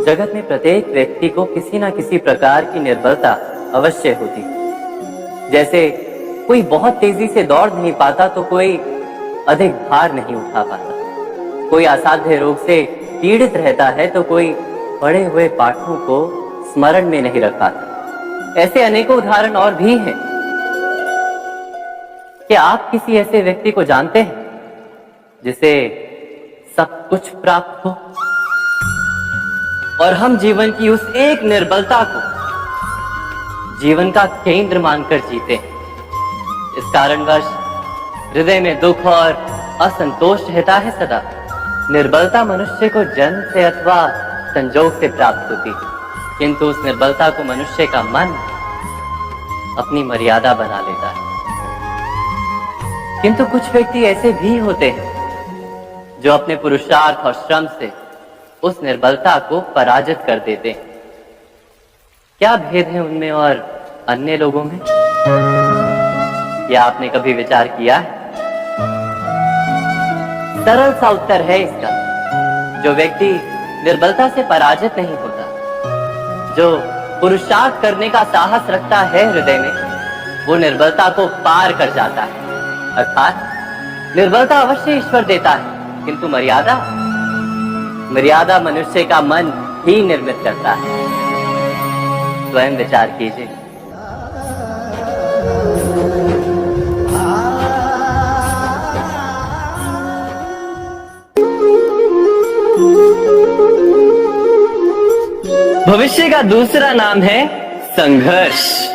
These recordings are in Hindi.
जगत में प्रत्येक व्यक्ति को किसी न किसी प्रकार की निर्बलता अवश्य होती। जैसे कोई बहुत तेजी से दौड़ नहीं पाता तो कोई अधिक भार नहीं उठा पाता, कोई असाध्य रोग से पीड़ित रहता है तो कोई पढ़े हुए पाठों को स्मरण में नहीं रख पाता। ऐसे अनेकों उदाहरण और भी हैं। क्या आप किसी ऐसे व्यक्ति को जानते हैं जिसे सब कुछ प्राप्त हो और हम जीवन की उस एक निर्बलता को जीवन का केंद्र मानकर जीते हैं? इस कारणवश हृदय में दुख और असंतोष रहता है सदा। निर्बलता मनुष्य को जन्म से अथवा संजोग से प्राप्त होती, किंतु उस निर्बलता को मनुष्य का मन अपनी मर्यादा बना लेता है। किंतु कुछ व्यक्ति ऐसे भी होते हैं जो अपने पुरुषार्थ और श्रम से उस निर्बलता को पराजित कर देते हैं। क्या भेद है उनमें और अन्य लोगों में? क्या आपने कभी विचार किया है? सरल सा उत्तर है इसका। जो व्यक्ति निर्बलता से पराजित नहीं होता, जो पुरुषार्थ करने का साहस रखता है हृदय में, वो निर्बलता को पार कर जाता है। अर्थात निर्बलता अवश्य ईश्वर देता है, किंतु मर्यादा मनुष्य का मन ही निर्मित करता है। स्वयं विचार कीजिए। भविष्य का दूसरा नाम है संघर्ष।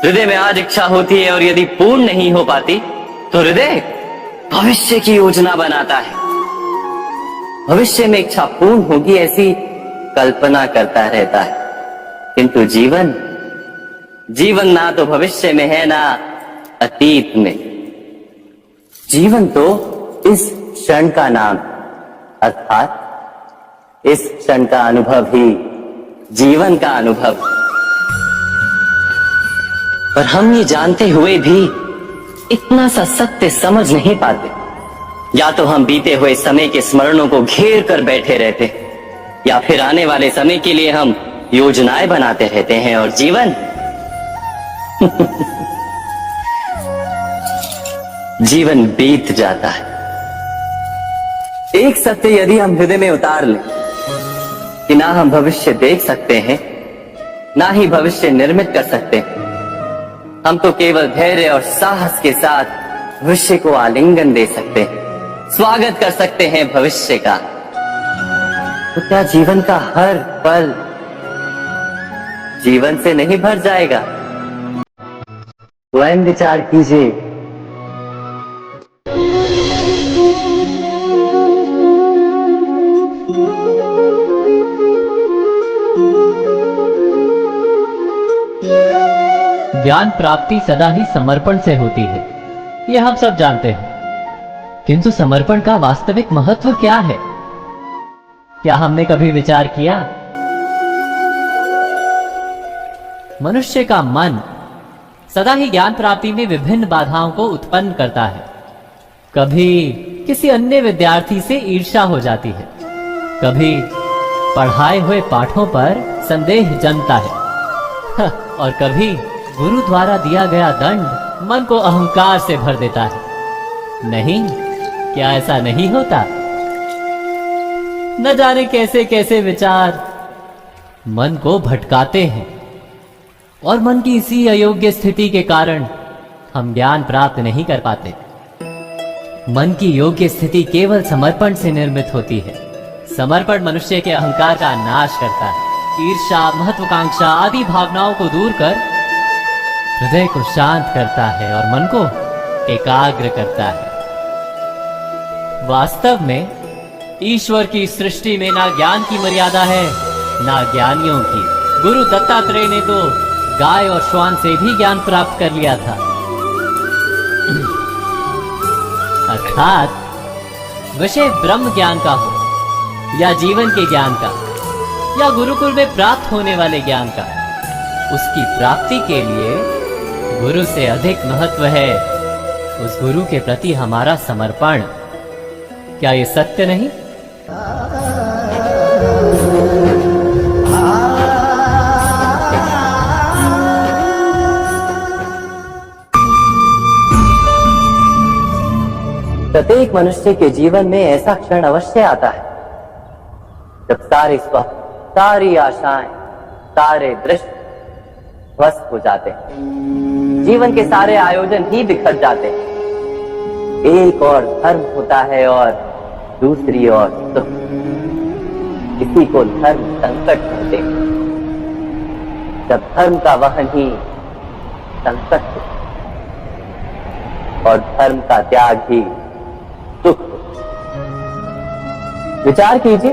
हृदय में आज इच्छा होती है और यदि पूर्ण नहीं हो पाती तो हृदय भविष्य की योजना बनाता है। भविष्य में इच्छा पूर्ण होगी ऐसी कल्पना करता रहता है, किंतु जीवन ना तो भविष्य में है ना अतीत में। जीवन तो इस क्षण का नाम, अर्थात इस क्षण का अनुभव ही जीवन का अनुभव। पर हम ये जानते हुए भी इतना सा सत्य समझ नहीं पाते। या तो हम बीते हुए समय के स्मरणों को घेर कर बैठे रहते, या फिर आने वाले समय के लिए हम योजनाएं बनाते रहते हैं और जीवन जीवन बीत जाता है। एक सत्य यदि हम हृदय में उतार लें कि ना हम भविष्य देख सकते हैं, ना ही भविष्य निर्मित कर सकते हैं, हम तो केवल धैर्य और साहस के साथ भविष्य को आलिंगन दे सकते हैं, स्वागत कर सकते हैं भविष्य का। तो क्या जीवन का हर पल जीवन से नहीं भर जाएगा? स्वयं विचार कीजिए। ज्ञान प्राप्ति सदा ही समर्पण से होती है, यह हम सब जानते हैं। किंतु समर्पण का वास्तविक महत्व क्या है? क्या हमने कभी विचार किया? मनुष्य का मन सदा ही ज्ञान प्राप्ति में विभिन्न बाधाओं को उत्पन्न करता है। कभी किसी अन्य विद्यार्थी से ईर्ष्या हो जाती है, कभी पढ़ाए हुए पाठों पर संदेह जन्मता है और कभी गुरु द्वारा दिया गया दंड मन को अहंकार से भर देता है। नहीं, क्या ऐसा नहीं होता? न जाने कैसे कैसे विचार मन को भटकाते हैं और मन की इसी अयोग्य स्थिति के कारण हम ज्ञान प्राप्त नहीं कर पाते। मन की योग्य स्थिति केवल समर्पण से निर्मित होती है। समर्पण मनुष्य के अहंकार का नाश करता है, ईर्ष्या, महत्वाकांक्षा आदि भावनाओं को दूर कर हृदय को शांत करता है और मन को एकाग्र करता है। वास्तव में ईश्वर की सृष्टि में ना ज्ञान की मर्यादा है ना ज्ञानियों की। गुरु दत्तात्रेय ने तो गाय और श्वान से भी ज्ञान प्राप्त कर लिया था। अर्थात विषय ब्रह्म ज्ञान का हो या जीवन के ज्ञान का या गुरुकुल में प्राप्त होने वाले ज्ञान का, उसकी प्राप्ति के लिए गुरु से अधिक महत्व है उस गुरु के प्रति हमारा समर्पण। क्या ये सत्य नहीं? प्रत्येक मनुष्य के जीवन में ऐसा क्षण अवश्य आता है जब सारे स्वप्न, सारी आशाएं, सारे दृश्य ध्वस्त हो जाते हैं। जीवन के सारे आयोजन ही बिखर जाते हैं। एक और धर्म होता है और दूसरी ओर सुख। इसी को धर्म संकट कहते हैं। जब धर्म का वहन ही संकट हो और धर्म का त्याग ही सुख हो। विचार कीजिए,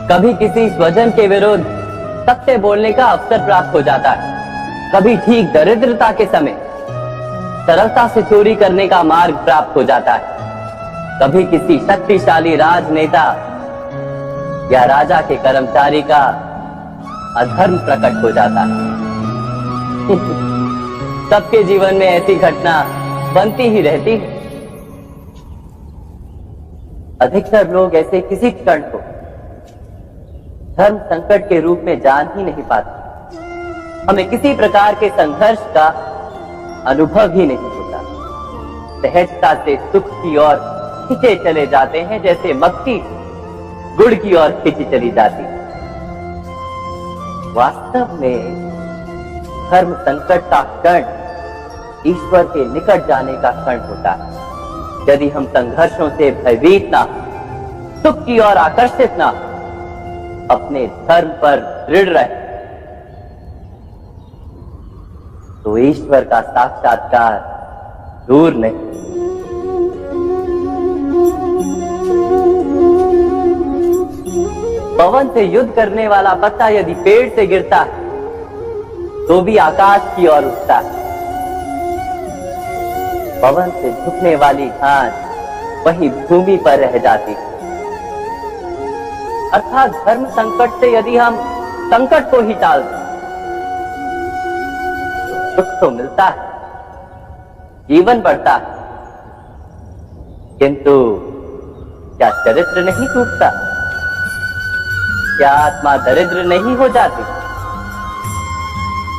कभी किसी स्वजन के विरुद्ध सत्य बोलने का अवसर प्राप्त हो जाता है, कभी ठीक दरिद्रता के समय सरलता से चोरी करने का मार्ग प्राप्त हो जाता है, कभी किसी शक्तिशाली राजनेता या राजा के कर्मचारी का अधर्म प्रकट हो जाता है। सबके जीवन में ऐसी घटना बनती ही रहती है। अधिकतर लोग ऐसे किसी क्षण को धर्म संकट के रूप में जान ही नहीं पाते। हमें किसी प्रकार के संघर्ष का अनुभव ही नहीं होता। सहजता से सुख की ओर खींचे चले जाते हैं, जैसे मक्खी गुड़ की ओर खींची चली जाती है। वास्तव में धर्म संकट का क्षण ईश्वर के निकट जाने का क्षण होता है। यदि हम संघर्षों से भयभीत ना, सुख की ओर आकर्षित ना, अपने धर्म पर दृढ़ रहे, तो ईश्वर का साक्षात्कार दूर नहीं। पवन से युद्ध करने वाला पत्ता यदि पेड़ से गिरता है तो भी आकाश की ओर उठता है। पवन से झुकने वाली घास वही भूमि पर रह जाती है। अर्थात धर्म संकट से यदि हम संकट को ही टाल दें तो सुख तो मिलता है, जीवन बढ़ता है, किंतु क्या चरित्र नहीं टूटता? क्या आत्मा दरिद्र नहीं हो जाती?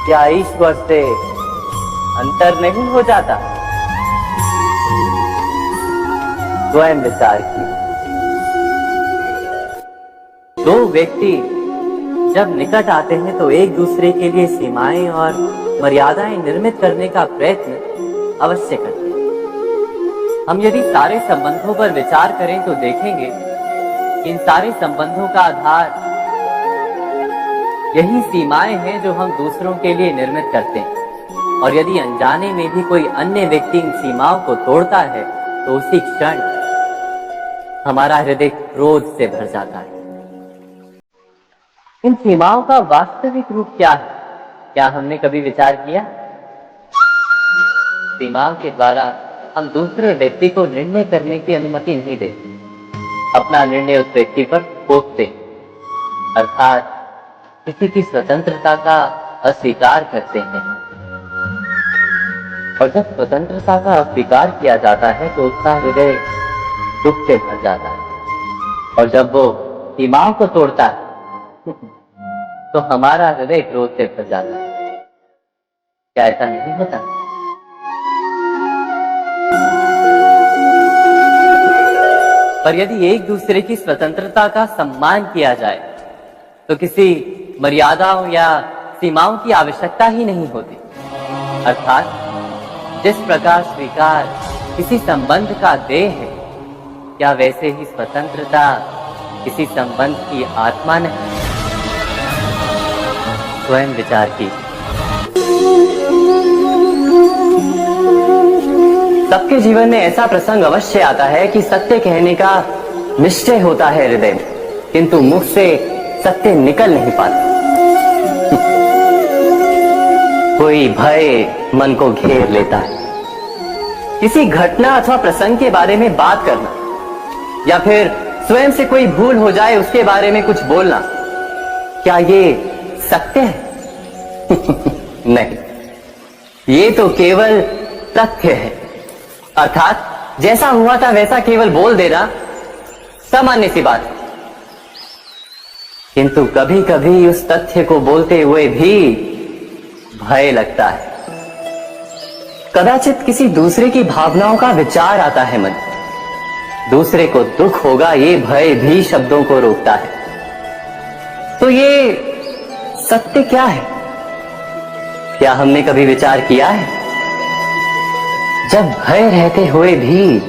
क्या ईश्वर से अंतर नहीं हो जाता? स्वयं विचार कीजिए। दो व्यक्ति जब निकट आते हैं तो एक दूसरे के लिए सीमाएं और मर्यादाएं निर्मित करने का प्रयत्न अवश्य करते हैं। हम यदि सारे संबंधों पर विचार करें तो देखेंगे कि इन सारे संबंधों का आधार यही सीमाएं हैं जो हम दूसरों के लिए निर्मित करते हैं। और यदि अनजाने में भी कोई अन्य व्यक्ति इन सीमाओं को तोड़ता है तो उसी क्षण हमारा हृदय क्रोध से भर जाता है। इन सीमाओं का वास्तविक रूप क्या है? क्या हमने कभी विचार किया? सीमाओं के द्वारा हम दूसरे व्यक्ति को निर्णय करने की अनुमति नहीं देते, अपना निर्णय उस व्यक्ति पर थोपते, अर्थात किसी की स्वतंत्रता का अस्वीकार करते हैं। और जब स्वतंत्रता का अस्वीकार किया जाता है तो उसका हृदय दुख से भर जाता है। और जब वो सीमाओं को तोड़ता है तो हमारा हृदय क्रोध से भर जाता है। क्या ऐसा नहीं होता? पर यदि एक दूसरे की स्वतंत्रता का सम्मान किया जाए तो किसी मर्यादाओं या सीमाओं की आवश्यकता ही नहीं होती। अर्थात जिस प्रकार स्वीकार किसी संबंध का देह है, क्या वैसे ही स्वतंत्रता किसी संबंध की आत्मा नहीं? स्वयं विचार कीजिए। सबके जीवन में ऐसा प्रसंग अवश्य आता है कि सत्य कहने का निश्चय होता है हृदय में, किंतु मुख से सत्य निकल नहीं पाता। कोई भय मन को घेर लेता है। किसी घटना अथवा प्रसंग के बारे में बात करना या फिर स्वयं से कोई भूल हो जाए उसके बारे में कुछ बोलना, क्या ये सत्य है? नहीं, ये तो केवल तथ्य है। अर्थात जैसा हुआ था वैसा केवल बोल देना सामान्य सी बात है। किंतु कभी कभी उस तथ्य को बोलते हुए भी भय लगता है। कदाचित किसी दूसरे की भावनाओं का विचार आता है मन, दूसरे को दुख होगा ये भय भी शब्दों को रोकता है। तो ये सत्य क्या है? क्या हमने कभी विचार किया है? जब भय रहते हुए भी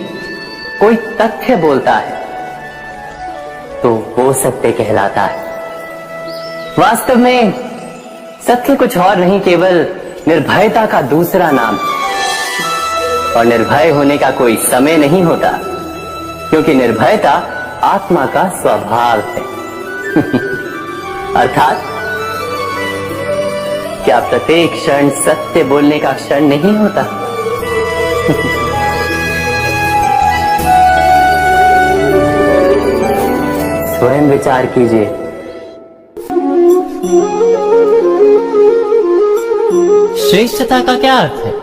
कोई तथ्य बोलता है तो वो सत्य कहलाता है। वास्तव में सत्य कुछ और नहीं, केवल निर्भयता का दूसरा नाम है। और निर्भय होने का कोई समय नहीं होता, क्योंकि निर्भयता आत्मा का स्वभाव है। अर्थात क्या प्रत्येक क्षण सत्य बोलने का क्षण नहीं होता? स्वयं विचार कीजिए। श्रेष्ठता का क्या अर्थ है?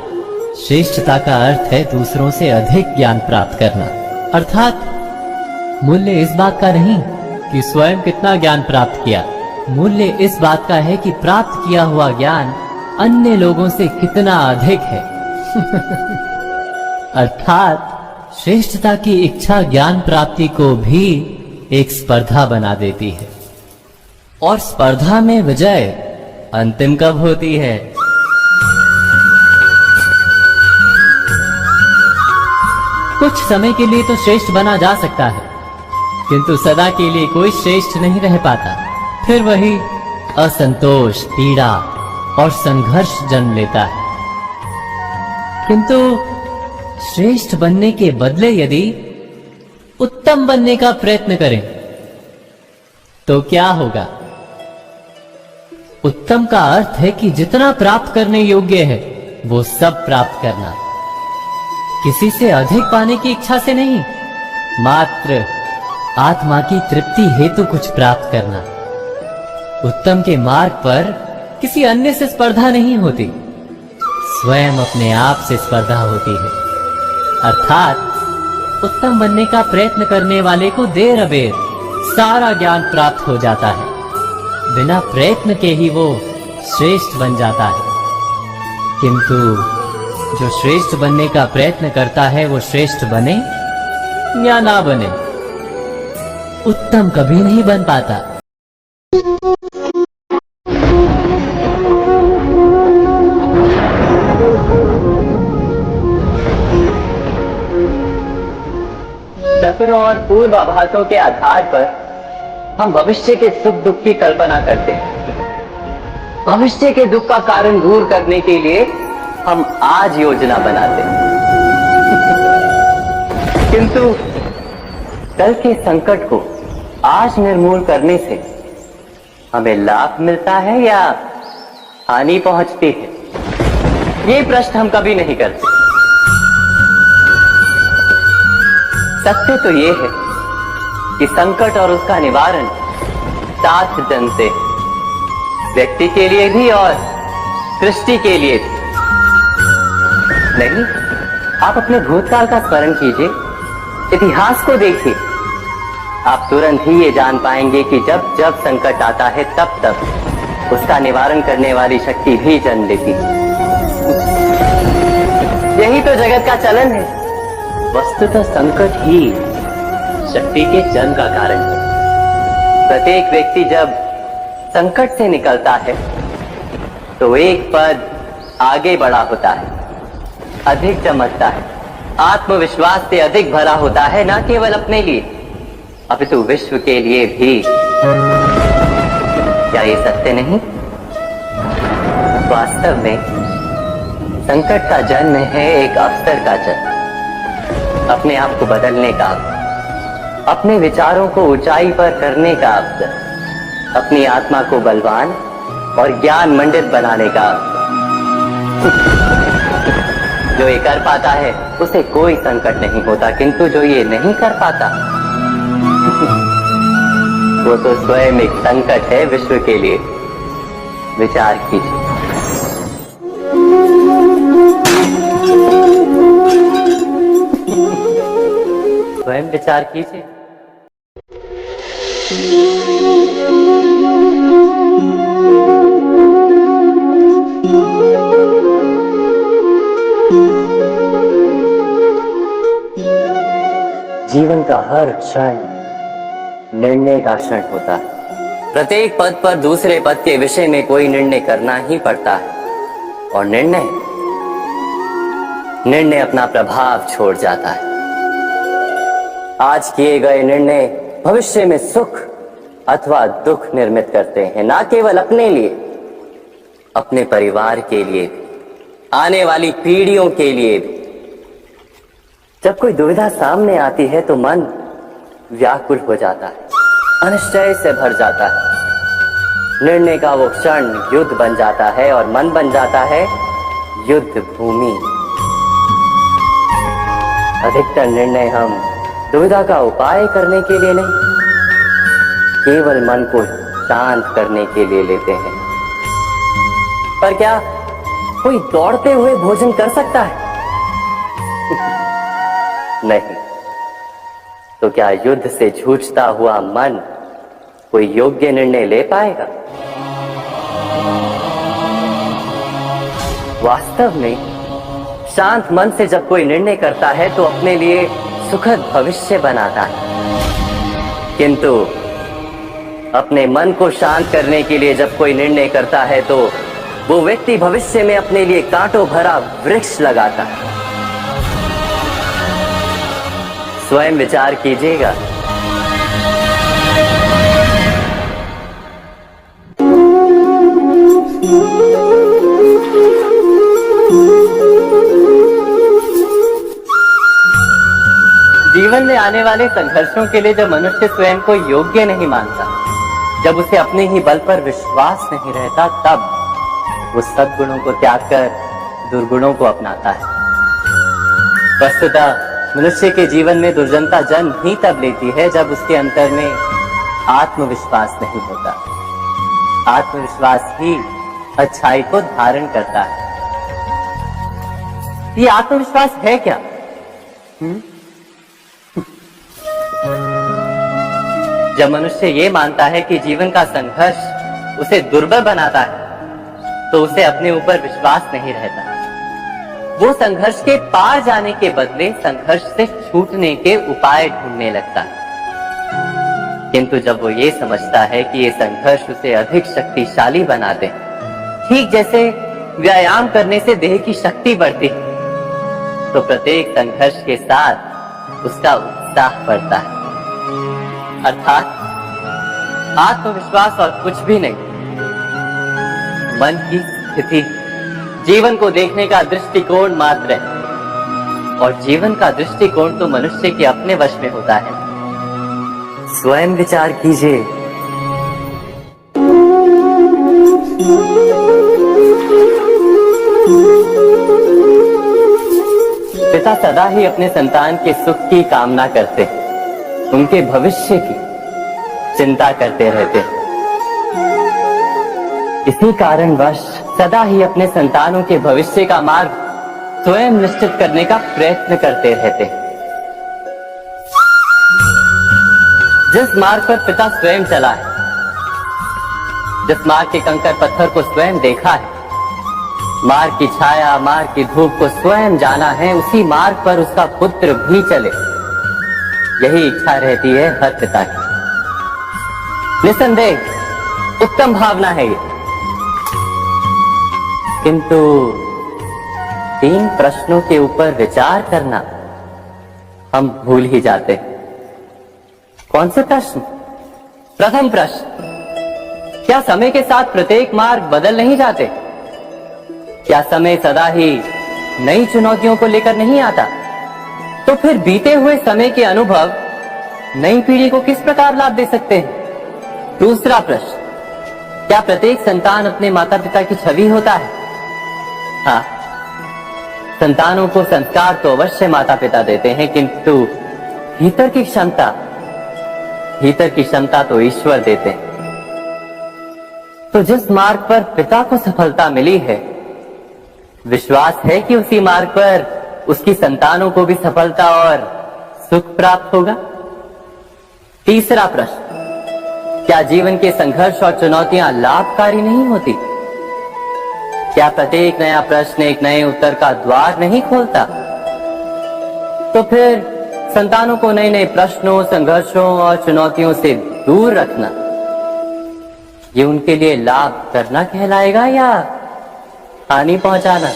श्रेष्ठता का अर्थ है दूसरों से अधिक ज्ञान प्राप्त करना। अर्थात मूल्य इस बात का नहीं कि स्वयं कितना ज्ञान प्राप्त किया, मूल्य इस बात का है कि प्राप्त किया हुआ ज्ञान अन्य लोगों से कितना अधिक है। अर्थात श्रेष्ठता की इच्छा ज्ञान प्राप्ति को भी एक स्पर्धा बना देती है। और स्पर्धा में विजय अंतिम कब होती है? कुछ समय के लिए तो श्रेष्ठ बना जा सकता है, किंतु सदा के लिए कोई श्रेष्ठ नहीं रह पाता। फिर वही असंतोष, पीड़ा और संघर्ष जन्म लेता है। किंतु श्रेष्ठ बनने के बदले यदि उत्तम बनने का प्रयत्न करें तो क्या होगा? उत्तम का अर्थ है कि जितना प्राप्त करने योग्य है वो सब प्राप्त करना, किसी से अधिक पाने की इच्छा से नहीं, मात्र आत्मा की तृप्ति हेतु कुछ प्राप्त करना। उत्तम के मार्ग पर किसी अन्य से स्पर्धा नहीं होती, स्वयं अपने आप से स्पर्धा होती है। अर्थात उत्तम बनने का प्रयत्न करने वाले को देर अबेर सारा ज्ञान प्राप्त हो जाता है, बिना प्रयत्न के ही वो श्रेष्ठ बन जाता है। किंतु जो श्रेष्ठ बनने का प्रयत्न करता है वो श्रेष्ठ बने या ना बने, उत्तम कभी नहीं बन पाता। सपनों और पूर्वाभासों के आधार पर हम भविष्य के सुख दुख की कल्पना करते हैं। भविष्य के दुख का कारण दूर करने के लिए हम आज योजना बनाते हैं। किंतु कल के संकट को आज निर्मूल करने से हमें लाभ मिलता है या हानि पहुंचती है, ये प्रश्न हम कभी नहीं करते। सत्य तो ये है कि संकट और उसका निवारण सात जन से, व्यक्ति के लिए भी और सृष्टि के लिए भी। नहीं, आप अपने भूतकाल का स्मरण कीजिए, इतिहास को देखिए, आप तुरंत ही ये जान पाएंगे कि जब जब संकट आता है तब तब उसका निवारण करने वाली शक्ति भी जन्म लेती है। यही तो जगत का चलन है। वस्तुतः संकट ही शक्ति के जन्म का कारण है। प्रत्येक व्यक्ति जब संकट से निकलता है तो एक पद आगे बढ़ा होता है, अधिक चमकता है, आत्मविश्वास से अधिक भरा होता है, न केवल अपने लिए अपितु विश्व के लिए भी। क्या ये सत्य नहीं? वास्तव में संकट का जन्म है एक अवसर का जन्म, अपने आप को बदलने का, अपने विचारों को ऊंचाई पर करने का अवसर, अपनी आत्मा को बलवान और ज्ञान मंडित बनाने का अवसर। जो ये कर पाता है उसे कोई संकट नहीं होता, किंतु जो ये नहीं कर पाता वो तो स्वयं एक संकट है विश्व के लिए। विचार कीजिए। स्वयं विचार कीजिए। जीवन का हर क्षण निर्णय का क्षण होता है। प्रत्येक पद पर दूसरे पद के विषय में कोई निर्णय करना ही पड़ता है और निर्णय अपना प्रभाव छोड़ जाता है। आज किए गए निर्णय भविष्य में सुख अथवा दुख निर्मित करते हैं, ना केवल अपने लिए, अपने परिवार के लिए, आने वाली पीढ़ियों के लिए भी। जब कोई दुविधा सामने आती है तो मन व्याकुल हो जाता है, अनिश्चय से भर जाता है। निर्णय का वो क्षण युद्ध बन जाता है और मन बन जाता है युद्ध भूमि। अधिकतर निर्णय हम दुविधा का उपाय करने के लिए नहीं, केवल मन को शांत करने के लिए लेते हैं। पर क्या कोई दौड़ते हुए भोजन कर सकता है? नहीं। तो क्या युद्ध से जूझता हुआ मन कोई योग्य निर्णय ले पाएगा? वास्तव में शांत मन से जब कोई निर्णय करता है तो अपने लिए सुखद भविष्य बनाता है। किंतु अपने मन को शांत करने के लिए जब कोई निर्णय करता है तो वो व्यक्ति भविष्य में अपने लिए कांटों भरा वृक्ष लगाता है। स्वयं विचार कीजिएगा। जीवन में आने वाले संघर्षों के लिए जब मनुष्य स्वयं को योग्य नहीं मानता, जब उसे अपने ही बल पर विश्वास नहीं रहता, तब वो सद्गुणों को त्याग कर दुर्गुणों को अपनाता है। वस्तुतः मनुष्य के जीवन में दुर्जनता जन्म ही तब लेती है जब उसके अंतर में आत्मविश्वास नहीं होता। आत्मविश्वास ही अच्छाई को धारण करता है। ये आत्मविश्वास है क्या? जब मनुष्य ये मानता है कि जीवन का संघर्ष उसे दुर्बल बनाता है, तो उसे अपने ऊपर विश्वास नहीं रहता। वो संघर्ष के पार जाने के बदले संघर्ष से छूटने के उपाय ढूंढने लगता है। किंतु जब वो ये समझता है कि ये संघर्ष उसे अधिक शक्तिशाली बनाते हैं, ठीक जैसे व्यायाम करने से देह की शक्ति बढ़ती है, तो प्रत्येक संघर्ष के साथ उसका उत्साह बढ़ता है। अर्थात आत्मविश्वास और कुछ भी नहीं, मन की स्थिति जीवन को देखने का दृष्टिकोण मात्र है। और जीवन का दृष्टिकोण तो मनुष्य के अपने वश में होता है। स्वयं विचार कीजिए। पिता सदा ही अपने संतान के सुख की कामना करते, उनके भविष्य की चिंता करते रहते। इसी कारणवश सदा ही अपने संतानों के भविष्य का मार्ग स्वयं निश्चित करने का प्रयत्न करते रहते। जिस मार्ग पर पिता स्वयं चला है, जिस मार्ग के कंकड़ पत्थर को स्वयं देखा है, मार्ग की छाया, मार्ग की धूप को स्वयं जाना है, उसी मार्ग पर उसका पुत्र भी चले, यही इच्छा रहती है हर पिता की। निसंदेह उत्तम भावना है ये। किंतु 3 प्रश्नों के ऊपर विचार करना हम भूल ही जाते हैं। कौन से प्रश्न? प्रथम प्रश्न, क्या समय के साथ प्रत्येक मार्ग बदल नहीं जाते? क्या समय सदा ही नई चुनौतियों को लेकर नहीं आता? तो फिर बीते हुए समय के अनुभव नई पीढ़ी को किस प्रकार लाभ दे सकते हैं? दूसरा प्रश्न, क्या प्रत्येक संतान अपने माता पिता की छवि होता है? हाँ, संतानों को संस्कार तो अवश्य माता पिता देते हैं, किंतु भीतर की क्षमता तो ईश्वर देते हैं। तो जिस मार्ग पर पिता को सफलता मिली है, विश्वास है कि उसी मार्ग पर उसकी संतानों को भी सफलता और सुख प्राप्त होगा। तीसरा प्रश्न, क्या जीवन के संघर्ष और चुनौतियां लाभकारी नहीं होती? क्या प्रत्येक नया प्रश्न एक नए उत्तर का द्वार नहीं खोलता? तो फिर संतानों को नए नए प्रश्नों, संघर्षों और चुनौतियों से दूर रखना, ये उनके लिए लाभ करना कहलाएगा या हानि पहुंचाना?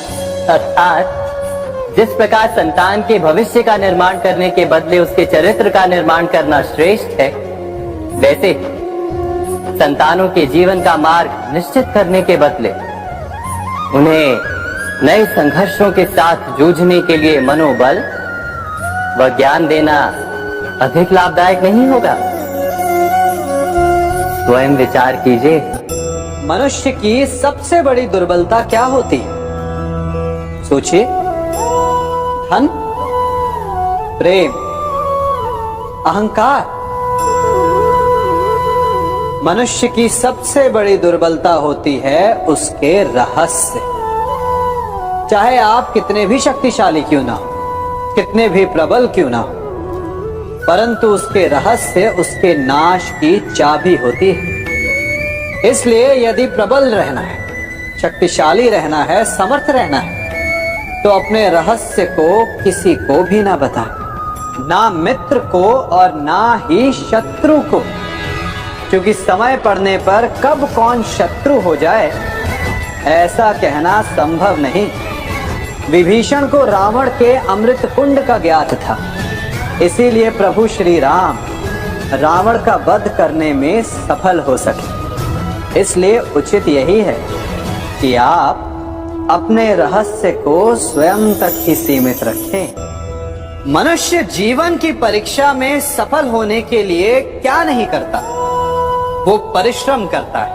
अर्थात जिस प्रकार संतान के भविष्य का निर्माण करने के बदले उसके चरित्र का निर्माण करना श्रेष्ठ है, वैसे संतानों के जीवन का मार्ग निश्चित करने के बदले उन्हें नए संघर्षों के साथ जूझने के लिए मनोबल व ज्ञान देना अधिक लाभदायक नहीं होगा? स्वयं विचार कीजिए। मनुष्य की सबसे बड़ी दुर्बलता क्या होती है? सोचिए। धन, प्रेम, अहंकार। मनुष्य की सबसे बड़ी दुर्बलता होती है उसके रहस्य। चाहे आप कितने भी शक्तिशाली क्यों ना हो, कितने भी प्रबल क्यों ना हो, परंतु उसके रहस्य उसके नाश की चाबी होती है। इसलिए यदि प्रबल रहना है, शक्तिशाली रहना है, समर्थ रहना है, तो अपने रहस्य को किसी को भी ना बताएं, ना मित्र को और ना ही शत्रु को, क्योंकि समय पड़ने पर कब कौन शत्रु हो जाए ऐसा कहना संभव नहीं। विभीषण को रावण के अमृत कुंड का ज्ञात था, इसीलिए प्रभु श्री राम रावण का वध करने में सफल हो सके। इसलिए उचित यही है कि आप अपने रहस्य को स्वयं तक ही सीमित रखें। मनुष्य जीवन की परीक्षा में सफल होने के लिए क्या नहीं करता? वो परिश्रम करता है,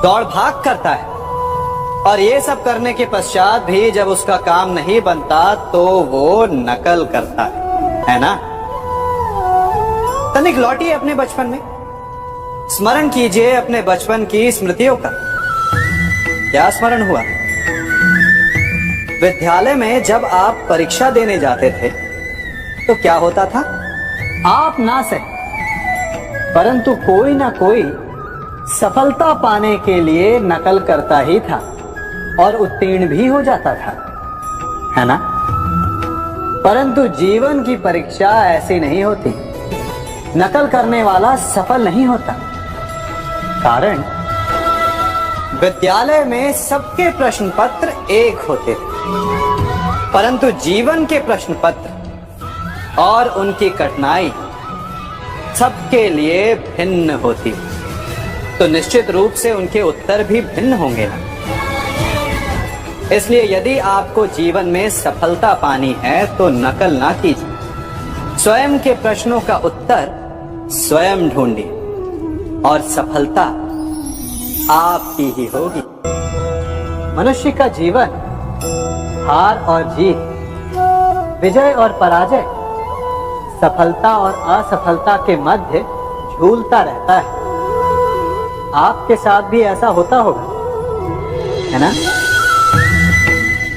दौड़ भाग करता है, और ये सब करने के पश्चात भी जब उसका काम नहीं बनता तो वो नकल करता है ना? तनिक लौटिए अपने बचपन में, स्मरण कीजिए अपने बचपन की स्मृतियों का। क्या स्मरण हुआ? विद्यालय में जब आप परीक्षा देने जाते थे तो क्या होता था? आप ना सही, परंतु कोई ना कोई सफलता पाने के लिए नकल करता ही था और उत्तीर्ण भी हो जाता था, है ना? परंतु जीवन की परीक्षा ऐसी नहीं होती। नकल करने वाला सफल नहीं होता। कारण विद्यालय में सबके प्रश्न पत्र एक होते थे, परंतु जीवन के प्रश्न पत्र और उनकी कठिनाई सबके लिए भिन्न होती, तो निश्चित रूप से उनके उत्तर भी भिन्न होंगे ना। इसलिए यदि आपको जीवन में सफलता पानी है तो नकल ना कीजिए, स्वयं के प्रश्नों का उत्तर स्वयं ढूंढिए और सफलता आपकी ही होगी। मनुष्य का जीवन हार और जीत, विजय और पराजय, सफलता और असफलता के मध्य झूलता रहता है। आपके साथ भी ऐसा होता होगा, है ना?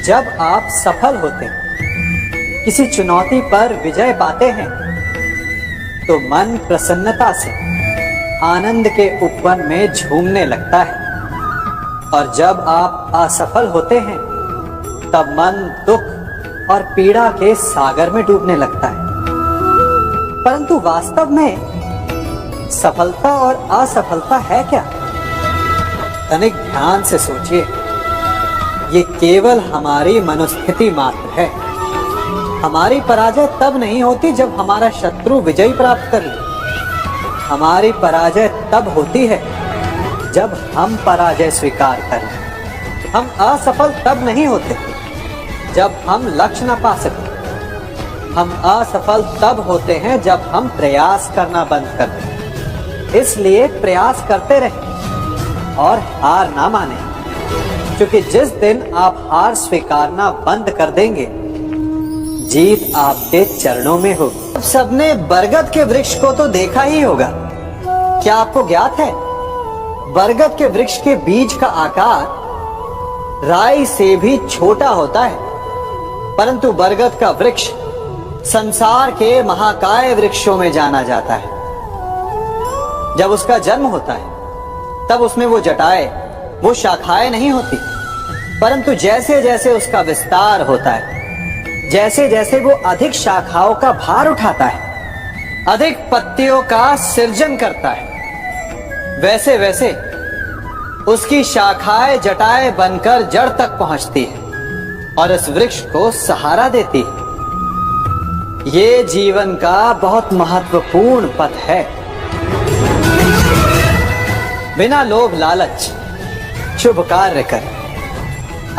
जब आप सफल होते हैं, किसी चुनौती पर विजय पाते हैं, तो मन प्रसन्नता से आनंद के उपवन में झूमने लगता है, और जब आप असफल होते हैं तब मन दुख और पीड़ा के सागर में डूबने लगता है। परंतु वास्तव में सफलता और असफलता है क्या? तनिक ध्यान से सोचिए। ये केवल हमारी मनोस्थिति मात्र है। हमारी पराजय तब नहीं होती जब हमारा शत्रु विजय प्राप्त कर ले। हमारी पराजय तब होती है जब हम पराजय स्वीकार करें। हम असफल तब नहीं होते जब हम लक्ष्य न पा सके। हम असफल तब होते हैं जब हम प्रयास करना बंद कर दें। इसलिए प्रयास करते रहें और हार ना माने, क्योंकि जिस दिन आप हार स्वीकारना बंद कर देंगे, जीत आपके चरणों में होगी। सबने बरगद के वृक्ष को तो देखा ही होगा। क्या आपको ज्ञात है बरगद के वृक्ष के बीज का आकार राई से भी छोटा होता है, परंतु बरगद का वृक्ष संसार के महाकाय वृक्षों में जाना जाता है। जब उसका जन्म होता है तब उसमें वो जटाएं, वो शाखाएं नहीं होती, परंतु जैसे जैसे उसका विस्तार होता है, जैसे जैसे वो अधिक शाखाओं का भार उठाता है, अधिक पत्तियों का सृजन करता है, वैसे वैसे उसकी शाखाएं जटाएं बनकर जड़ तक पहुंचती है और इस वृक्ष को सहारा देती है। ये जीवन का बहुत महत्वपूर्ण पथ है। बिना लोभ लालच शुभ कार्य करें,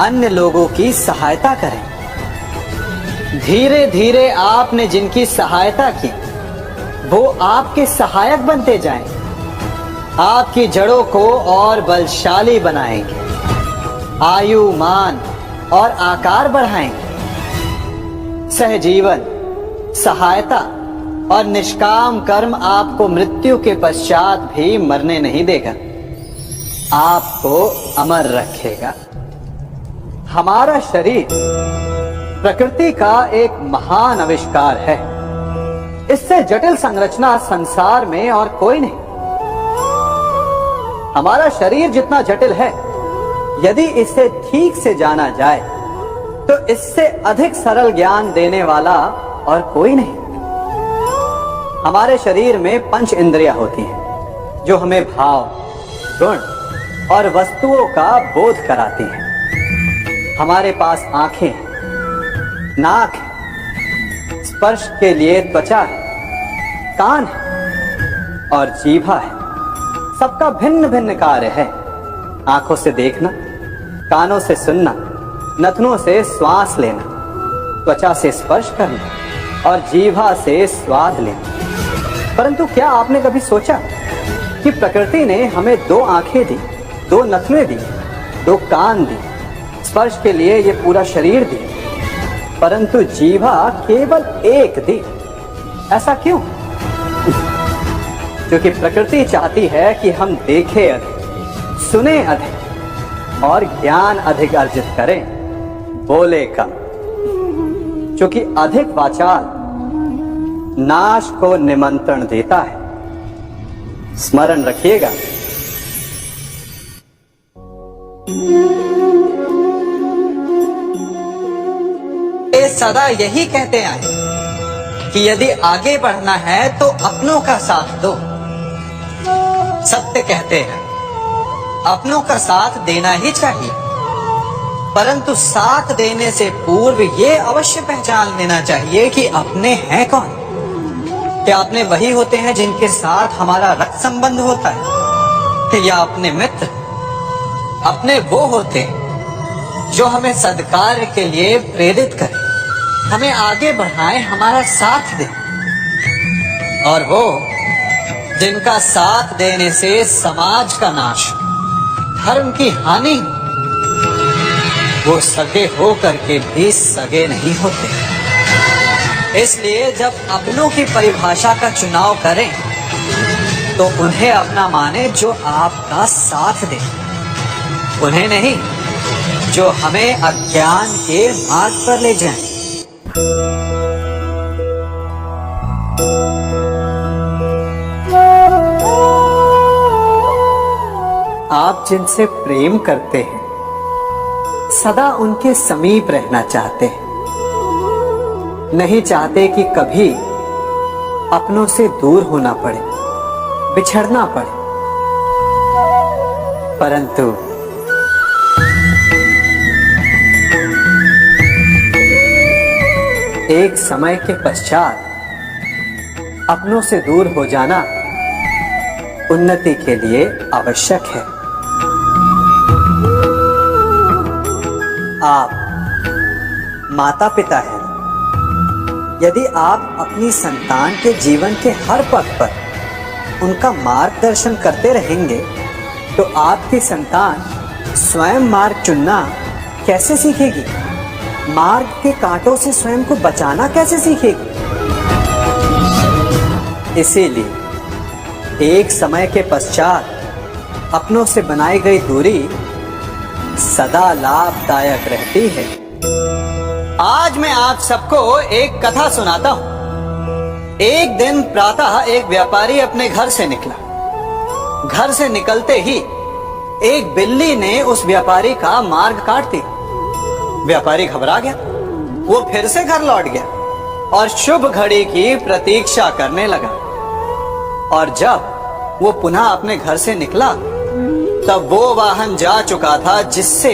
अन्य लोगों की सहायता करें। धीरे धीरे आपने जिनकी सहायता की वो आपके सहायक बनते जाएं, आपकी जड़ों को और बलशाली बनाएंगे, आयु मान और आकार बढ़ाएंगे। सहजीवन, सहायता और निष्काम कर्म आपको मृत्यु के पश्चात भी मरने नहीं देगा, आपको अमर रखेगा। हमारा शरीर प्रकृति का एक महान आविष्कार है। इससे जटिल संरचना संसार में और कोई नहीं। हमारा शरीर जितना जटिल है, यदि इसे ठीक से जाना जाए तो इससे अधिक सरल ज्ञान देने वाला और कोई नहीं। हमारे शरीर में 5 इंद्रियां होती हैं जो हमें भाव, गुण और वस्तुओं का बोध कराती हैं। हमारे पास आंखें, नाक है, स्पर्श के लिए त्वचा है, कान है और जीभा है। सबका भिन्न भिन्न कार्य है। आंखों से देखना, कानों से सुनना, नथनों से श्वास लेना, त्वचा से स्पर्श करना और जीभा से स्वाद लेना। परंतु क्या आपने कभी सोचा कि प्रकृति ने हमें 2 आंखें दी, 2 नथने दी, 2 कान दी, स्पर्श के लिए ये पूरा शरीर दी, परंतु जीभा केवल 1 दी? ऐसा क्यों? क्योंकि प्रकृति चाहती है कि हम देखें अधिक, सुने अधिक और ज्ञान अधिक अर्जित करें, बोले कम। क्योंकि अधिक वाचाल नाश को निमंत्रण देता है। स्मरण रखिएगा। ये सदा यही कहते आए कि यदि आगे बढ़ना है तो अपनों का साथ दो। सत्य कहते हैं, अपनों का साथ देना ही चाहिए, परंतु साथ देने से पूर्व ये अवश्य पहचान लेना चाहिए कि अपने हैं कौन। क्या अपने वही होते हैं जिनके साथ हमारा रक्त संबंध होता है, या अपने मित्र? अपने वो होते हैं जो हमें सद्कार्य के लिए प्रेरित करें, हमें आगे बढ़ाएं, हमारा साथ दें। और वो जिनका साथ देने से समाज का नाश, धर्म की हानि, वो सगे हो करके भी सगे नहीं होते। इसलिए जब अपनों की परिभाषा का चुनाव करें तो उन्हें अपना माने जो आपका साथ दे, उन्हें नहीं जो हमें अज्ञान के मार्ग पर ले जाएं। आप जिनसे प्रेम करते हैं सदा उनके समीप रहना चाहते हैं, नहीं चाहते कि कभी अपनों से दूर होना पड़े, बिछड़ना पड़े। परंतु एक समय के पश्चात अपनों से दूर हो जाना उन्नति के लिए आवश्यक है। आप माता पिता हैं। यदि आप अपनी संतान के जीवन के हर पथ पर उनका मार्गदर्शन करते रहेंगे तो आपकी संतान स्वयं मार्ग चुनना कैसे सीखेगी? मार्ग के कांटों से स्वयं को बचाना कैसे सीखेगी? इसीलिए एक समय के पश्चात अपनों से बनाई गई दूरी सदा लाभदायक रहती है। आज मैं आप सबको एक कथा सुनाता हूं। एक दिन प्रातः एक व्यापारी अपने घर से निकला। घर से निकलते ही एक बिल्ली ने उस व्यापारी का मार्ग काट दिया। व्यापारी घबरा गया वो फिर से घर लौट गया और शुभ घड़ी की प्रतीक्षा करने लगा। और जब वो पुनः अपने घर से निकला तब वो वाहन जा चुका था जिससे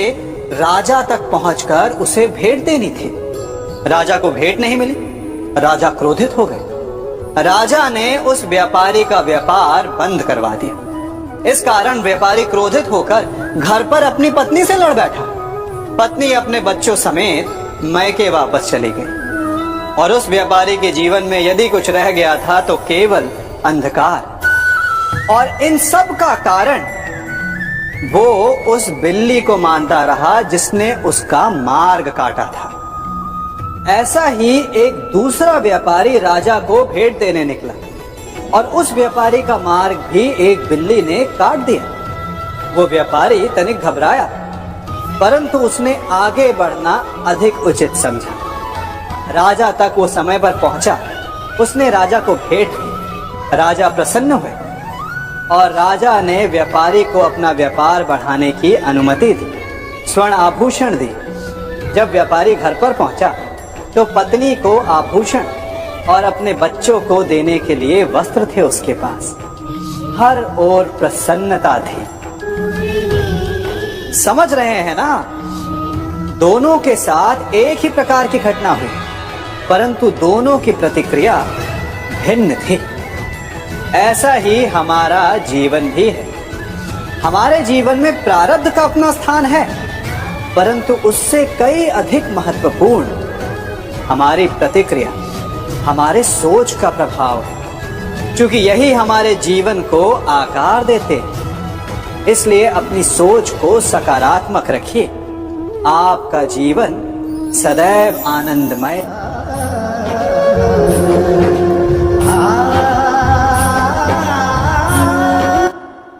राजा तक पहुंचकर उसे भेंट देनी थी। राजा को भेंट नहीं मिली। राजा क्रोधित हो गए। राजा ने उस व्यापारी का व्यापार बंद करवा दिया। इस कारण व्यापारी क्रोधित होकर घर पर अपनी पत्नी से लड़ बैठा। पत्नी अपने बच्चों समेत मैके वापस चली गई और उस व्यापारी के जीवन में यदि कुछ रह गया था तो केवल अंधकार। और इन सब का कारण वो उस बिल्ली को मानता रहा जिसने उसका मार्ग काटा था। ऐसा ही एक दूसरा व्यापारी राजा को भेंट देने निकला और उस व्यापारी का मार्ग भी एक बिल्ली ने काट दिया। वो व्यापारी तनिक घबराया, परंतु उसने आगे बढ़ना अधिक उचित समझा। राजा तक वो समय पर पहुंचा। उसने राजा को भेंट दी। राजा प्रसन्न हुए और राजा ने व्यापारी को अपना व्यापार बढ़ाने की अनुमति दी, स्वर्ण आभूषण दी। जब व्यापारी घर पर पहुंचा तो पत्नी को आभूषण और अपने बच्चों को देने के लिए वस्त्र थे उसके पास। हर ओर प्रसन्नता थी। समझ रहे हैं ना? दोनों के साथ एक ही प्रकार की घटना हुई, परंतु दोनों की प्रतिक्रिया भिन्न थी। ऐसा ही हमारा जीवन भी है। हमारे जीवन में प्रारब्ध का अपना स्थान है, परंतु उससे कई अधिक महत्वपूर्ण हमारी प्रतिक्रिया, हमारे सोच का प्रभाव है, क्योंकि यही हमारे जीवन को आकार देते हैं। इसलिए अपनी सोच को सकारात्मक रखिए। आपका जीवन सदैव आनंदमय।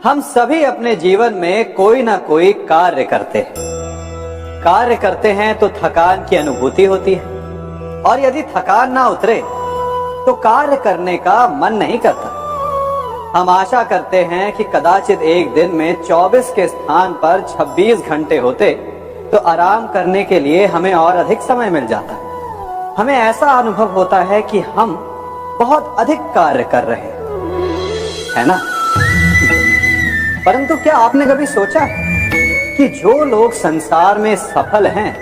हम सभी अपने जीवन में कोई ना कोई कार्य करते हैं। कार्य करते हैं तो थकान की अनुभूति होती है, और यदि थकान ना उतरे तो कार्य करने का मन नहीं करता। हम आशा करते हैं कि कदाचित एक दिन में 24 के स्थान पर 26 घंटे होते तो आराम करने के लिए हमें और अधिक समय मिल जाता। हमें ऐसा अनुभव होता है कि हम बहुत अधिक कार्य कर रहे हैं, है ना? परंतु क्या आपने कभी सोचा कि जो लोग संसार में सफल हैं,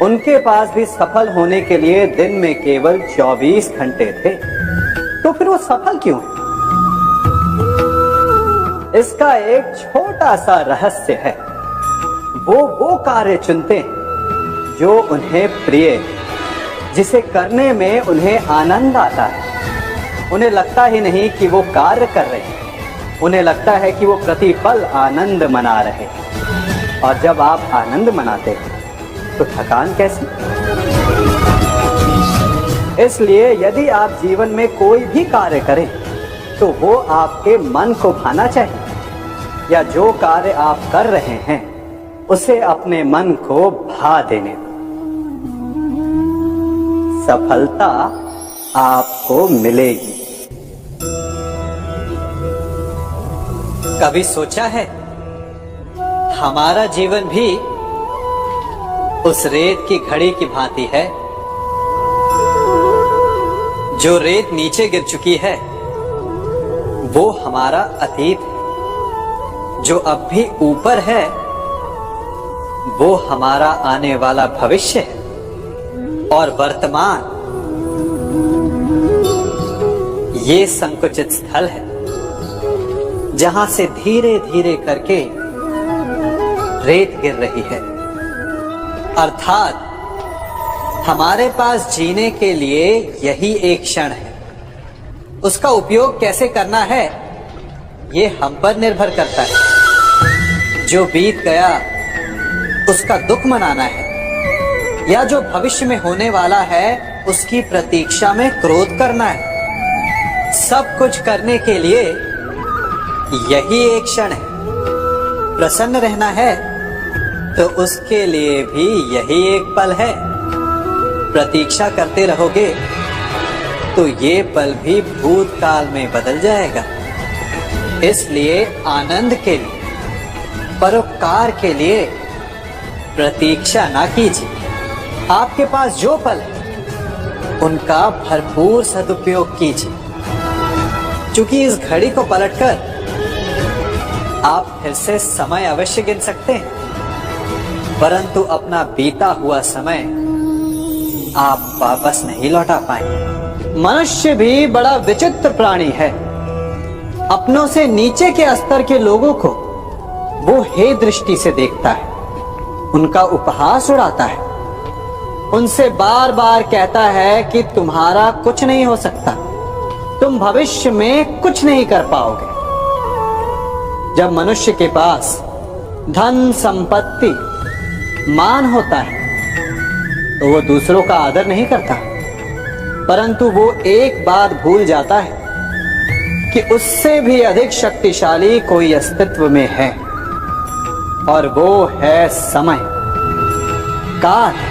उनके पास भी सफल होने के लिए दिन में केवल 24 घंटे थे, तो फिर वो सफल क्यों है? इसका एक छोटा सा रहस्य है। वो कार्य चुनते हैं जो उन्हें प्रिय है, जिसे करने में उन्हें आनंद आता है। उन्हें लगता ही नहीं कि वो कार्य कर रहे हैं, उन्हें लगता है कि वो प्रतिपल आनंद मना रहे हैं। और जब आप आनंद मनाते हैं तो थकान कैसी? इसलिए यदि आप जीवन में कोई भी कार्य करें तो वो आपके मन को भाना चाहिए, या जो कार्य आप कर रहे हैं उसे अपने मन को भा देने दो। सफलता आपको मिलेगी। कभी सोचा है हमारा जीवन भी उस रेत की घड़ी की भांति है? जो रेत नीचे गिर चुकी है वो हमारा अतीत है, जो अब भी ऊपर है वो हमारा आने वाला भविष्य है, और वर्तमान ये संकुचित स्थल है जहां से धीरे धीरे करके रेत गिर रही है। अर्थात हमारे पास जीने के लिए यही एक क्षण है। उसका उपयोग कैसे करना है ये हम पर निर्भर करता है। जो बीत गया उसका दुख मनाना है, या जो भविष्य में होने वाला है उसकी प्रतीक्षा में क्रोध करना है। सब कुछ करने के लिए यही एक क्षण है। प्रसन्न रहना है तो उसके लिए भी यही एक पल है। प्रतीक्षा करते रहोगे तो ये पल भी भूतकाल में बदल जाएगा। इसलिए आनंद के लिए, परोपकार के लिए प्रतीक्षा ना कीजिए, आपके पास जो पल है उनका भरपूर सदुपयोग कीजिए, क्योंकि इस घड़ी को पलटकर आप फिर से समय अवश्य गिन सकते हैं, परंतु अपना बीता हुआ समय आप वापस नहीं लौटा पाएंगे। मनुष्य भी बड़ा विचित्र प्राणी है। अपनों से नीचे के स्तर के लोगों को वो हे दृष्टि से देखता है, उनका उपहास उड़ाता है, उनसे बार बार कहता है कि तुम्हारा कुछ नहीं हो सकता, तुम भविष्य में कुछ नहीं कर पाओगे। जब मनुष्य के पास धन, संपत्ति, मान होता है तो वो दूसरों का आदर नहीं करता, परंतु वो एक बात भूल जाता है कि उससे भी अधिक शक्तिशाली कोई अस्तित्व में है, और वो है समय। काल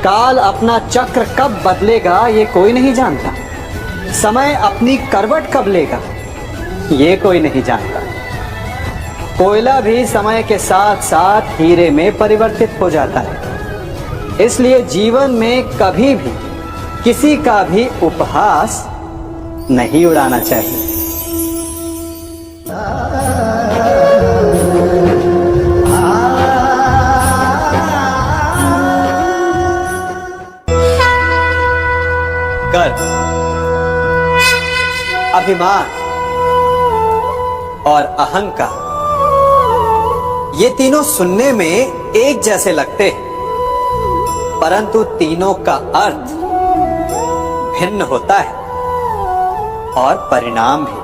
काल अपना चक्र कब बदलेगा ये कोई नहीं जानता। समय अपनी करवट कब लेगा ये कोई नहीं जानता। कोयला भी समय के साथ साथ हीरे में परिवर्तित हो जाता है। इसलिए जीवन में कभी भी किसी का भी उपहास नहीं उड़ाना चाहिए। गर्व, अभिमान और अहंकार, ये तीनों सुनने में एक जैसे लगते हैं, परंतु तीनों का अर्थ भिन्न होता है और परिणाम भी।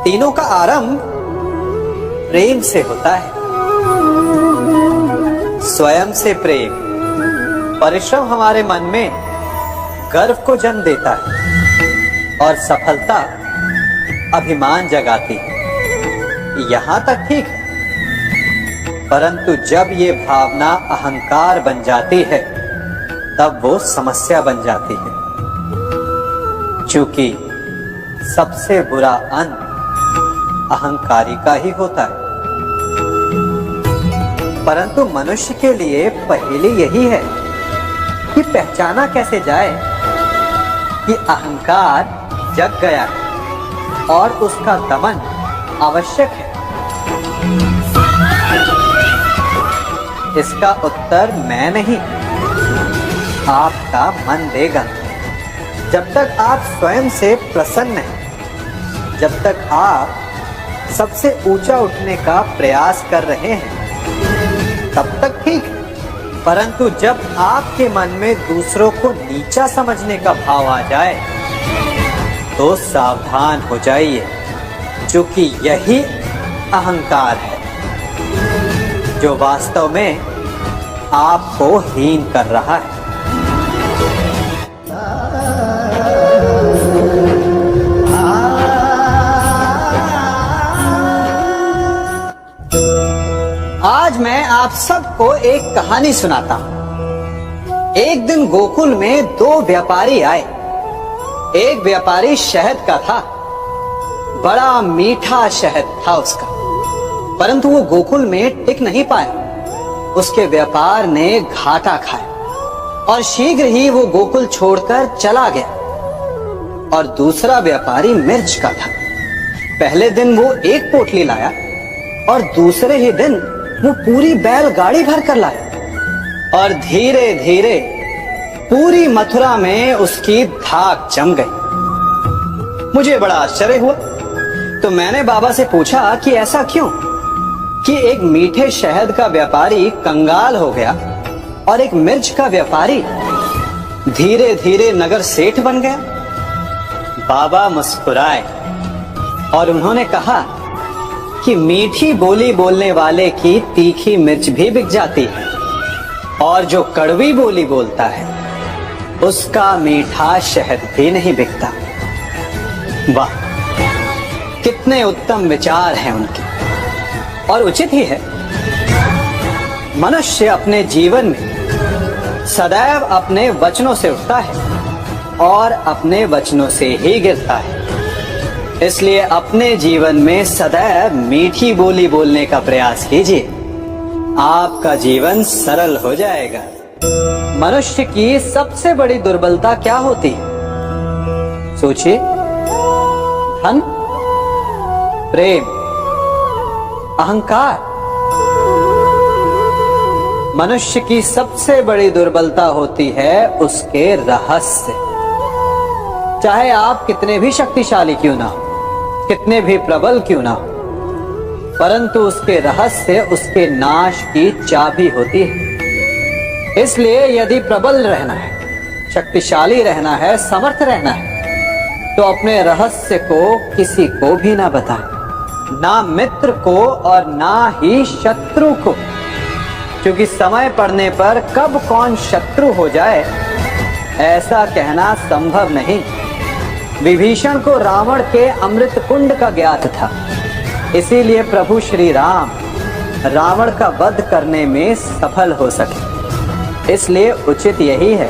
तीनों का आरंभ प्रेम से होता है। स्वयं से प्रेम, परिश्रम हमारे मन में गर्व को जन्म देता है और सफलता अभिमान जगाती है। यहां तक ठीक है, परंतु जब ये भावना अहंकार बन जाती है तब वो समस्या बन जाती है, क्योंकि सबसे बुरा अंत अहंकारी का ही होता है। परंतु मनुष्य के लिए पहेली यही है कि पहचाना कैसे जाए कि अहंकार जग गया है और उसका दमन आवश्यक है। इसका उत्तर मैं नहीं, आपका मन देगा। जब तक आप स्वयं से प्रसन्न हैं, जब तक आप सबसे ऊंचा उठने का प्रयास कर रहे हैं, तब तक ठीक है। परंतु जब आपके मन में दूसरों को नीचा समझने का भाव आ जाए तो सावधान हो जाइए, क्योंकि यही अहंकार है जो वास्तव में आपको हीन कर रहा है। आज मैं आप सबको एक कहानी सुनाता हूं। एक दिन गोकुल में दो व्यापारी आए। एक व्यापारी शहद का था, बड़ा मीठा शहद था उसका, परंतु वो गोकुल में टिक नहीं पाया। उसके व्यापार ने घाटा खाया और शीघ्र ही वो गोकुल छोड़कर चला गया। और दूसरा व्यापारी मिर्च का था। पहले दिन वो एक पोटली लाया और दूसरे ही दिन वो पूरी बैलगाड़ी भर कर लाया, और धीरे धीरे पूरी मथुरा में उसकी धाक जम गई। मुझे बड़ा आश्चर्य हुआ, तो मैंने बाबा से पूछा कि ऐसा क्यों कि एक मीठे शहद का व्यापारी कंगाल हो गया और एक मिर्च का व्यापारी धीरे धीरे नगर सेठ बन गया। बाबा मुस्कुराए और उन्होंने कहा कि मीठी बोली बोलने वाले की तीखी मिर्च भी बिक जाती है, और जो कड़वी बोली बोलता है उसका मीठा शहद भी नहीं बिकता। वाह, कितने उत्तम विचार हैं उनके, और उचित ही है। मनुष्य अपने जीवन में सदैव अपने वचनों से उठता है और अपने वचनों से ही गिरता है। इसलिए अपने जीवन में सदैव मीठी बोली बोलने का प्रयास कीजिए। आपका जीवन सरल हो जाएगा। मनुष्य की सबसे बड़ी दुर्बलता क्या होती है? सोचिए। धन, प्रेम, अहंकार। मनुष्य की सबसे बड़ी दुर्बलता होती है उसके रहस्य। चाहे आप कितने भी शक्तिशाली क्यों ना हो, कितने भी प्रबल क्यों ना हो, परंतु उसके रहस्य उसके नाश की चाबी होती है। इसलिए यदि प्रबल रहना है, शक्तिशाली रहना है, समर्थ रहना है, तो अपने रहस्य को किसी को भी ना बताएं, ना मित्र को और ना ही शत्रु को, क्योंकि समय पड़ने पर कब कौन शत्रु हो जाए ऐसा कहना संभव नहीं। विभीषण को रावण के अमृत कुंड का ज्ञात था, इसीलिए प्रभु श्री राम रावण का वध करने में सफल हो सके। इसलिए उचित यही है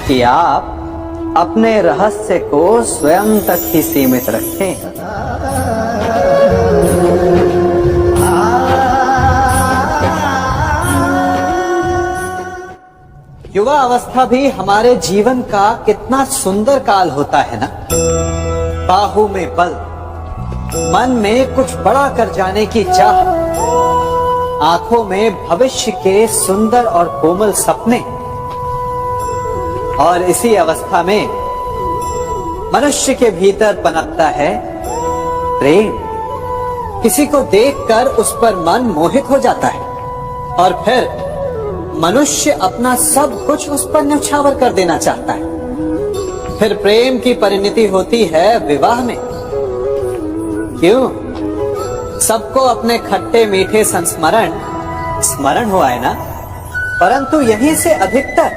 कि आप अपने रहस्य को स्वयं तक ही सीमित रखें। युवा अवस्था भी हमारे जीवन का कितना सुंदर काल होता है ना। बाहु में बल, मन में कुछ बड़ा कर जाने की चाह, आंखों में भविष्य के सुंदर और कोमल सपने। और इसी अवस्था में मनुष्य के भीतर पनपता है प्रेम। किसी को देखकर उस पर मन मोहित हो जाता है और फिर मनुष्य अपना सब कुछ उस पर न्यौछावर कर देना चाहता है। फिर प्रेम की परिणति होती है विवाह में। क्यों? सबको अपने खट्टे मीठे संस्मरण स्मरण हुआ है ना, परंतु यहीं से अधिकतर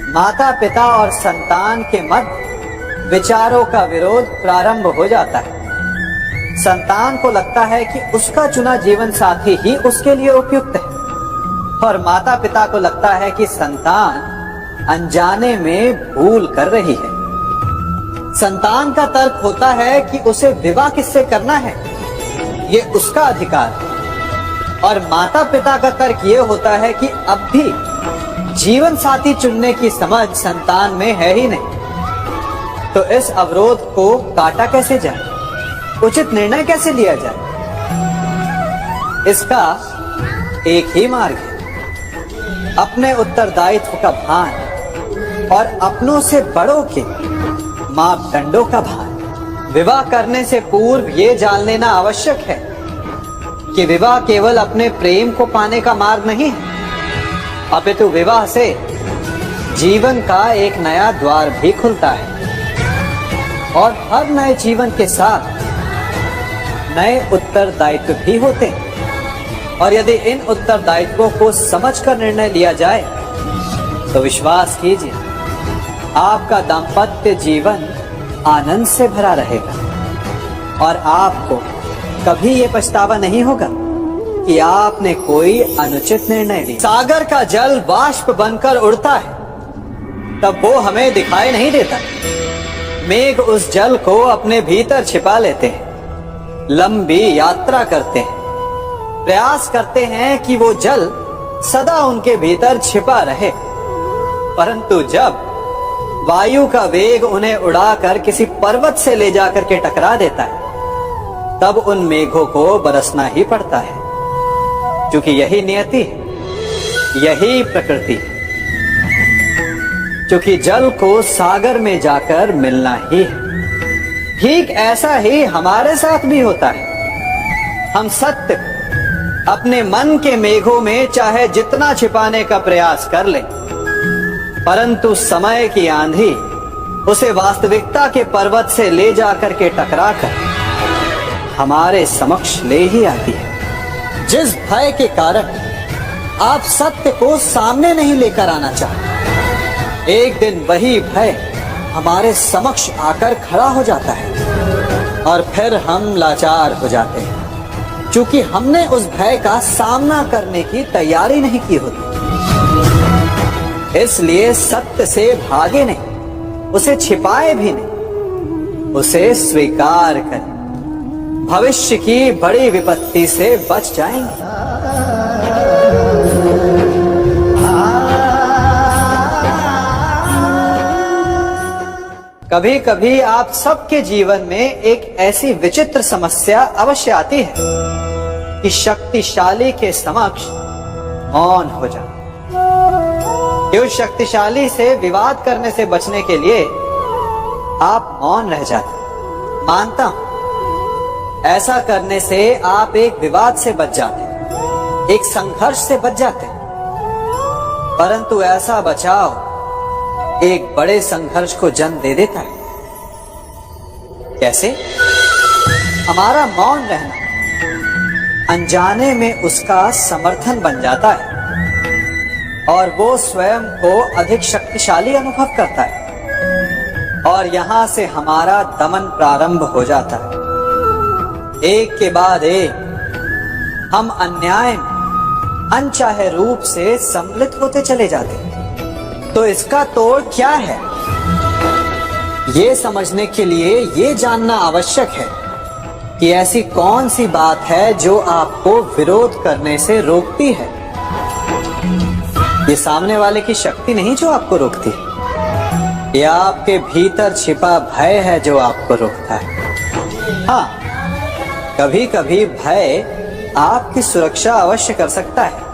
माता पिता और संतान के मध्य विचारों का विरोध प्रारंभ हो जाता है। संतान को लगता है कि उसका चुना जीवन साथी ही उसके लिए उपयुक्त है, और माता पिता को लगता है कि संतान अनजाने में भूल कर रही है। संतान का तर्क होता है कि उसे विवाह किससे करना है, ये उसका अधिकार है, और माता पिता का तर्क ये होता है कि अब भी जीवन साथी चुनने की समझ संतान में है ही नहीं। तो इस अवरोध को काटा कैसे जाए, उचित निर्णय कैसे लिया जाए? इसका एक ही मार्ग है, अपने उत्तरदायित्व का भान और अपनों से बड़ों के मापदंडों का भान। विवाह करने से पूर्व ये जान लेना आवश्यक है कि विवाह केवल अपने प्रेम को पाने का मार्ग नहीं है, अपितु विवाह से जीवन का एक नया द्वार भी खुलता है, और हर नए जीवन के साथ नए उत्तरदायित्व भी होते हैं। और यदि इन उत्तरदायित्वों को समझकर निर्णय लिया जाए तो विश्वास कीजिए आपका दाम्पत्य जीवन आनंद से भरा रहेगा, और आपको कभी ये पछतावा नहीं होगा कि आपने कोई अनुचित निर्णय लिया। सागर का जल बाष्प बनकर उड़ता है, तब वो हमें दिखाई नहीं देता। मेघ उस जल को अपने भीतर छिपा लेते हैं, लंबी यात्रा करते हैं, प्रयास करते हैं कि वो जल सदा उनके भीतर छिपा रहे, परंतु जब वायु का वेग उन्हें उड़ाकर किसी पर्वत से ले जाकर के टकरा देता है, तब उन मेघों को बरसना ही पड़ता है, क्योंकि यही नियति है, यही प्रकृति है। क्योंकि जल को सागर में जाकर मिलना ही है। ठीक ऐसा ही हमारे साथ भी होता है। हम सत्य अपने मन के मेघों में चाहे जितना छिपाने का प्रयास कर ले, परंतु समय की आंधी उसे वास्तविकता के पर्वत से ले जाकर के टकराकर हमारे समक्ष ले ही आती है। जिस भय के कारण आप सत्य को सामने नहीं लेकर आना चाहते, एक दिन वही भय हमारे समक्ष आकर खड़ा हो जाता है, और फिर हम लाचार हो जाते हैं, क्योंकि हमने उस भय का सामना करने की तैयारी नहीं की होती। इसलिए सत्य से भागे नहीं, उसे छिपाए भी नहीं, उसे स्वीकार करें। भविष्य की बड़ी विपत्ति से बच जाएंगे। कभी कभी आप सबके जीवन में एक ऐसी विचित्र समस्या अवश्य आती है कि शक्तिशाली के समक्ष मौन हो जाना। कि उस शक्तिशाली से विवाद करने से बचने के लिए आप मौन रह जाते। मानता हूं ऐसा करने से आप एक विवाद से बच जाते, एक संघर्ष से बच जाते, परंतु ऐसा बचाव एक बड़े संघर्ष को जन्म दे देता है। कैसे? हमारा मौन रहना अनजाने में उसका समर्थन बन जाता है और वो स्वयं को अधिक शक्तिशाली अनुभव करता है और यहां से हमारा दमन प्रारंभ हो जाता है। एक के बाद एक हम अन्याय में अनचाहे रूप से सम्मिलित होते चले जाते हैं। तो इसका तोड़ क्या है? ये समझने के लिए ये जानना आवश्यक है कि ऐसी कौन सी बात है जो आपको विरोध करने से रोकती है। ये सामने वाले की शक्ति नहीं जो आपको रोकती है, ये आपके भीतर छिपा भय है जो आपको रोकता है। हाँ, कभी कभी भय आपकी सुरक्षा अवश्य कर सकता है,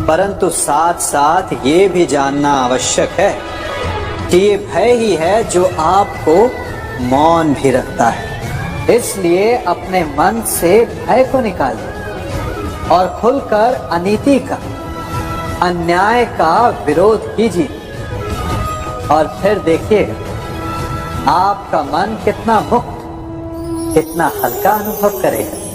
परंतु साथ साथ ये भी जानना आवश्यक है कि ये भय ही है जो आपको मौन भी रखता है। इसलिए अपने मन से भय को निकालिए और खुलकर अनीति का, अन्याय का विरोध कीजिए और फिर देखिए आपका मन कितना मुक्त, कितना हल्का अनुभव करेगा।